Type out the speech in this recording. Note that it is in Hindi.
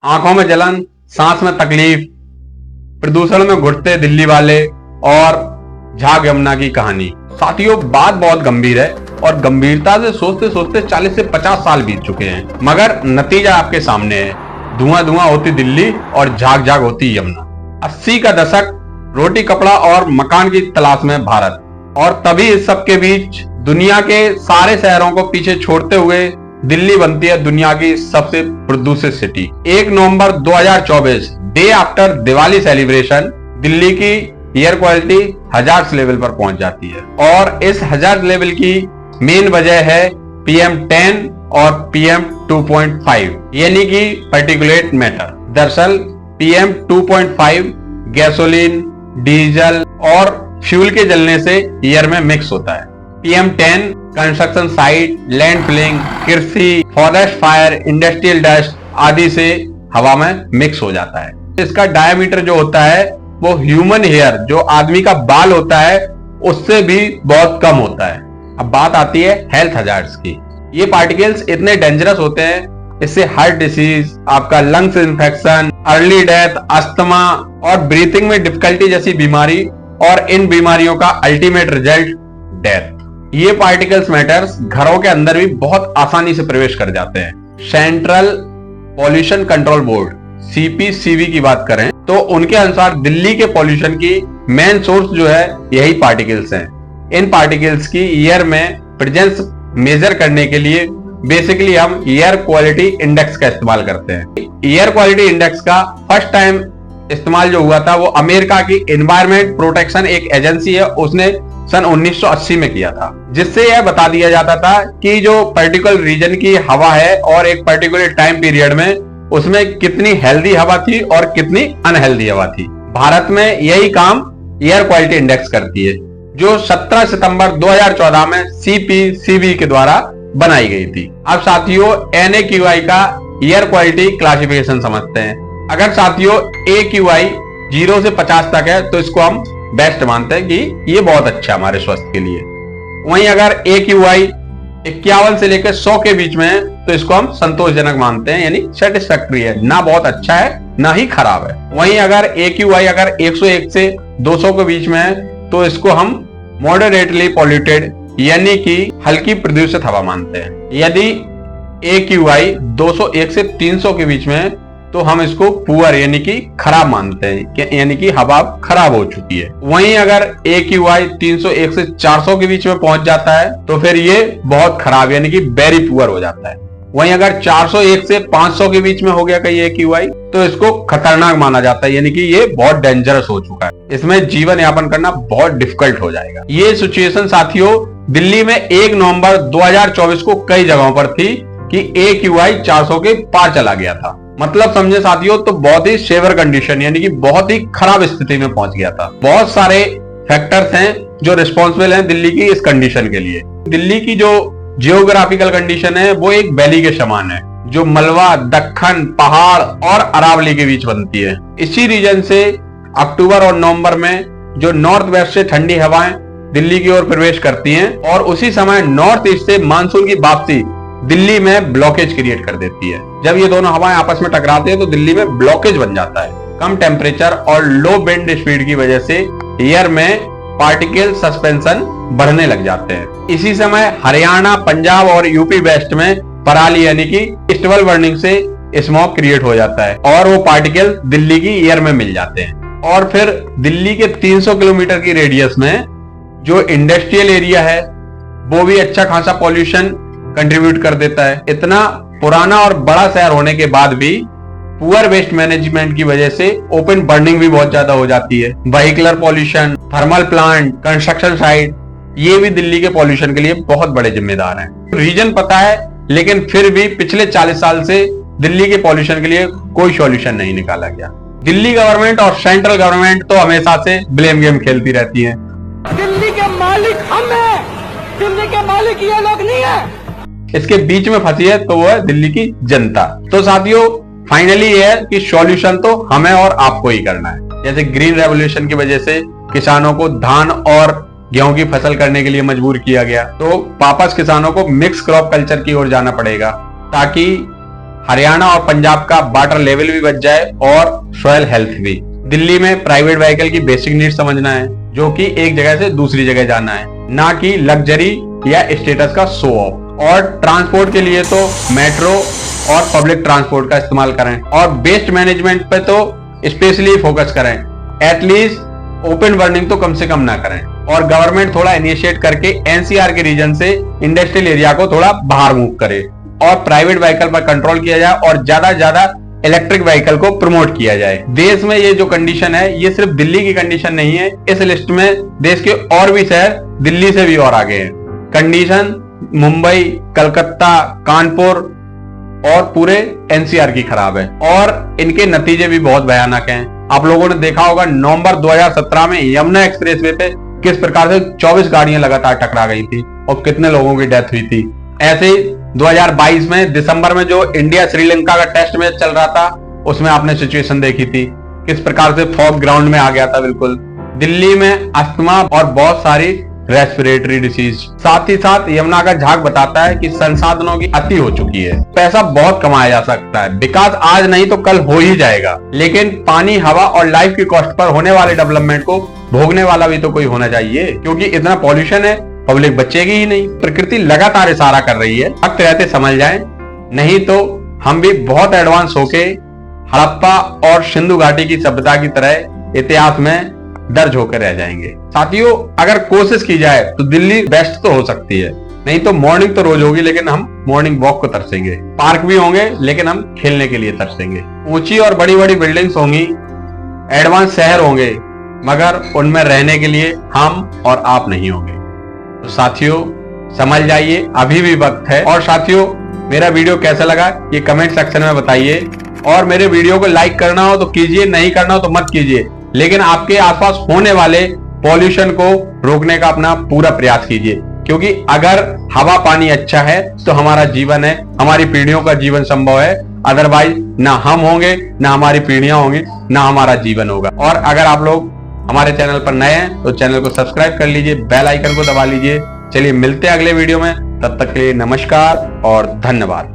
आंखों में जलन, सांस में तकलीफ, प्रदूषण में घुटते दिल्ली वाले और झाग यमुना की कहानी। साथियों, बात बहुत गंभीर है और गंभीरता से सोचते सोचते 40 से 50 साल बीत चुके हैं, मगर नतीजा आपके सामने है। धुआं धुआं होती दिल्ली और झाग झाग होती यमुना। 80 का दशक, रोटी कपड़ा और मकान की तलाश में भारत, और तभी इस सब के बीच दुनिया के सारे शहरों को पीछे छोड़ते हुए दिल्ली बनती है दुनिया की सबसे प्रदूषित सिटी। 1 नवंबर 2024, day after Diwali celebration, Delhi की एयर क्वालिटी हजार्ड्स लेवल पर पहुंच जाती है। और इस हजार्ड लेवल की मेन वजह है PM10 और PM2.5 यानी कि पार्टिकुलेट मैटर। दरअसल PM2.5 गैसोलीन, डीजल और फ्यूल के जलने से एयर में मिक्स होता है। PM10 construction site, land filling, कृषि, फॉरेस्ट फायर, इंडस्ट्रियल डस्ट आदि से हवा में मिक्स हो जाता है। इसका डायमीटर जो होता है वो ह्यूमन हेयर, जो आदमी का बाल होता है, उससे भी बहुत कम होता है। अब बात आती है हेल्थ हजार्ड्स की। ये पार्टिकल्स इतने डेंजरस होते हैं, इससे हार्ट डिसीज, आपका lungs infection, early death, asthma और ब्रीथिंग में डिफिकल्टी जैसी बीमारी, और इन बीमारियों का अल्टीमेट रिजल्ट डेथ। ये पार्टिकल्स मैटर्स घरों के अंदर भी बहुत आसानी से प्रवेश कर जाते हैं। Central pollution control board CPCB की बात करें तो उनके अनुसार दिल्ली के पॉल्यूशन की मेन सोर्स जो है यही पार्टिकल्स हैं। इन पार्टिकल्स की एयर में प्रेजेंस मेजर करने के लिए बेसिकली हम एयर क्वालिटी इंडेक्स का इस्तेमाल करते हैं। एयर क्वालिटी इंडेक्स का फर्स्ट टाइम इस्तेमाल जो हुआ था वो अमेरिका की एनवायरमेंट प्रोटेक्शन एक एजेंसी है, उसने सन 1980 में किया था, जिससे यह बता दिया जाता था कि जो पर्टिकुलर रीजन की हवा है और एक पर्टिकुलर टाइम पीरियड में उसमें कितनी हेल्दी हवा थी और कितनी अनहेल्दी हवा थी। भारत में यही काम एयर क्वालिटी इंडेक्स करती है, जो 17 सितंबर 2014 में CPCB के द्वारा बनाई गई थी। अब साथियों, NAQI का एयर क्वालिटी क्लासिफिकेशन समझते हैं। अगर साथियों AQI 0 से 50 तक है तो इसको हम बेस्ट मानते हैं कि ये बहुत अच्छा हमारे स्वास्थ्य के लिए। वहीं अगर AQI 51 से लेकर 100 के बीच में है तो इसको हम संतोषजनक मानते हैं, यानी सेटिस्फैक्ट्री है, ना बहुत अच्छा है ना ही खराब है। वहीं अगर AQI अगर 101 से 200 के बीच में है तो इसको हम मॉडरेटली पॉल्यूटेड यानी कि हल्की प्रदूषित हवा मानते हैं। यदि AQI 201 से 300 के बीच में है तो हम इसको पुअर यानी कि खराब मानते हैं, यानी कि हवा खराब हो चुकी है। वहीं अगर AQI 301 से 400 के बीच में पहुंच जाता है तो फिर ये बहुत खराब यानी कि वेरी पुअर हो जाता है। वहीं अगर 401 से 500 के बीच में हो गया कहीं AQI तो इसको खतरनाक माना जाता है, यानी कि ये बहुत डेंजरस हो चुका है, इसमें जीवन यापन करना बहुत डिफिकल्ट हो जाएगा। ये सिचुएशन साथियों दिल्ली में 1 नवंबर 2024 को कई जगहों पर थी कि AQI 400 के पार चला गया था। मतलब समझे साथियों, तो बहुत ही सेवर कंडीशन यानी कि बहुत ही खराब स्थिति में पहुंच गया था। बहुत सारे फैक्टर्स हैं जो रिस्पॉन्सिबल हैं दिल्ली की इस कंडीशन के लिए। दिल्ली की जो जियोग्राफिकल कंडीशन है वो एक वैली के समान है, जो मलबा, दक्कन, पहाड़ और अरावली के बीच बनती है। इसी रीजन से अक्टूबर और नवंबर में जो नॉर्थ वेस्ट से ठंडी हवाएं दिल्ली की ओर प्रवेश करती हैं और उसी समय नॉर्थ ईस्ट से मानसून की वापसी दिल्ली में ब्लॉकेज क्रिएट कर देती है। जब ये दोनों हवाएं आपस में टकराती हैं तो दिल्ली में ब्लॉकेज बन जाता है। कम टेम्परेचर और लो विंड स्पीड की वजह से एयर में पार्टिकल सस्पेंशन बढ़ने लग जाते हैं। इसी समय हरियाणा, पंजाब और यूपी वेस्ट में पराली यानी कि स्टबल बर्निंग से स्मोक क्रिएट हो जाता है और वो पार्टिकल दिल्ली की एयर में मिल जाते हैं। और फिर दिल्ली के 300 किलोमीटर की रेडियस में जो इंडस्ट्रियल एरिया है वो भी अच्छा खासा पॉल्यूशन कंट्रीब्यूट कर देता है। इतना पुराना और बड़ा शहर होने के बाद भी पुअर वेस्ट मैनेजमेंट की वजह से ओपन बर्निंग भी बहुत ज्यादा हो जाती है। Vehicular pollution, thermal plant, construction site, ये भी दिल्ली के पॉल्यूशन के लिए बहुत बड़े जिम्मेदार हैं। रीजन पता है लेकिन फिर भी पिछले 40 साल से दिल्ली के पॉल्यूशन के लिए कोई सॉल्यूशन नहीं निकाला गया। दिल्ली गवर्नमेंट और सेंट्रल गवर्नमेंट तो हमेशा से ब्लेम गेम खेलती रहती है। दिल्ली के मालिक हम हैं, दिल्ली के मालिक ये लोग नहीं है। इसके बीच में फंसी है तो वो है दिल्ली की जनता। तो साथियों, फाइनली ये है कि सॉल्यूशन तो हमें और आपको ही करना है। जैसे ग्रीन रेवोल्यूशन की वजह से किसानों को धान और गेहूं की फसल करने के लिए मजबूर किया गया, तो वापस किसानों को मिक्स क्रॉप कल्चर की ओर जाना पड़ेगा ताकि हरियाणा और पंजाब का वाटर लेवल भी बच जाए और सॉइल हेल्थ भी। दिल्ली में प्राइवेट व्हीकल की बेसिक नीड समझना है, जो कि एक जगह से दूसरी जगह जाना है, ना कि लग्जरी या स्टेटस का शो ऑफ। और ट्रांसपोर्ट के लिए तो मेट्रो और पब्लिक ट्रांसपोर्ट का इस्तेमाल करें और वेस्ट मैनेजमेंट पे तो स्पेशली फोकस करें। एटलीस्ट ओपन बर्निंग तो कम से कम ना करें। और गवर्नमेंट थोड़ा इनिशिएट करके एनसीआर के रीजन से इंडस्ट्रियल एरिया को थोड़ा बाहर मूव करे और प्राइवेट व्हीकल पर कंट्रोल किया जाए और ज्यादा से ज्यादा इलेक्ट्रिक व्हीकल को प्रमोट किया जाए। देश में ये जो कंडीशन है, ये सिर्फ दिल्ली की कंडीशन नहीं है। इस लिस्ट में देश के और भी शहर दिल्ली से भी और आगे हैं। कंडीशन मुंबई, कलकत्ता, कानपुर और पूरे एनसीआर की खराब है और इनके नतीजे भी बहुत भयानक हैं। आप लोगों ने देखा होगा नवंबर 2017 में यमुना एक्सप्रेसवे पे किस प्रकार से 24 गाड़ियां लगातार टकरा गई थी और कितने लोगों की डेथ हुई थी। ऐसे ही 2022 में दिसंबर में जो इंडिया श्रीलंका का टेस्ट मैच चल रहा था, उसमें आपने सिचुएशन देखी थी किस प्रकार से फॉग ग्राउंड में आ गया था। बिल्कुल दिल्ली में अस्थमा और बहुत सारी रेस्पिरेटरी डिसीज। साथ ही साथ यमुना का झाग बताता है कि संसाधनों की अति हो चुकी है। पैसा बहुत कमाया जा सकता है, विकास आज नहीं तो कल हो ही जाएगा, लेकिन पानी, हवा और लाइफ की कॉस्ट पर होने वाले डेवलपमेंट को भोगने वाला भी तो कोई होना चाहिए, क्योंकि इतना पॉल्यूशन है, पब्लिक बचेगी ही नहीं। प्रकृति लगातार इशारा कर रही है, वक्त रहते समझ जाएं, नहीं तो हम भी बहुत एडवांस होके हड़प्पा और सिंधु घाटी की सभ्यता की तरह इतिहास में दर्ज होकर रह जाएंगे। साथियों, अगर कोशिश की जाए तो दिल्ली बेस्ट तो हो सकती है। नहीं तो मॉर्निंग तो रोज होगी, लेकिन हम मॉर्निंग वॉक को तरसेंगे। पार्क भी होंगे, लेकिन हम खेलने के लिए तरसेंगे। ऊंची और बड़ी बड़ी बिल्डिंग्स होंगी, एडवांस शहर होंगे, मगर उनमें रहने के लिए हम और आप नहीं होंगे। तो साथियों, समझ जाइए, अभी भी वक्त है। और साथियों, मेरा वीडियो कैसा लगा ये कमेंट सेक्शन में बताइए। और मेरे वीडियो को लाइक करना हो तो कीजिए, नहीं करना हो तो मत कीजिए, लेकिन आपके आसपास होने वाले पॉल्यूशन को रोकने का अपना पूरा प्रयास कीजिए, क्योंकि अगर हवा पानी अच्छा है तो हमारा जीवन है, हमारी पीढ़ियों का जीवन संभव है। अदरवाइज ना हम होंगे, ना हमारी पीढ़ियां होंगी, ना हमारा जीवन होगा। और अगर आप लोग हमारे चैनल पर नए हैं तो चैनल को सब्सक्राइब कर लीजिए, बेल आइकन को दबा लीजिए। चलिए मिलते हैं अगले वीडियो में, तब तक के लिए नमस्कार और धन्यवाद।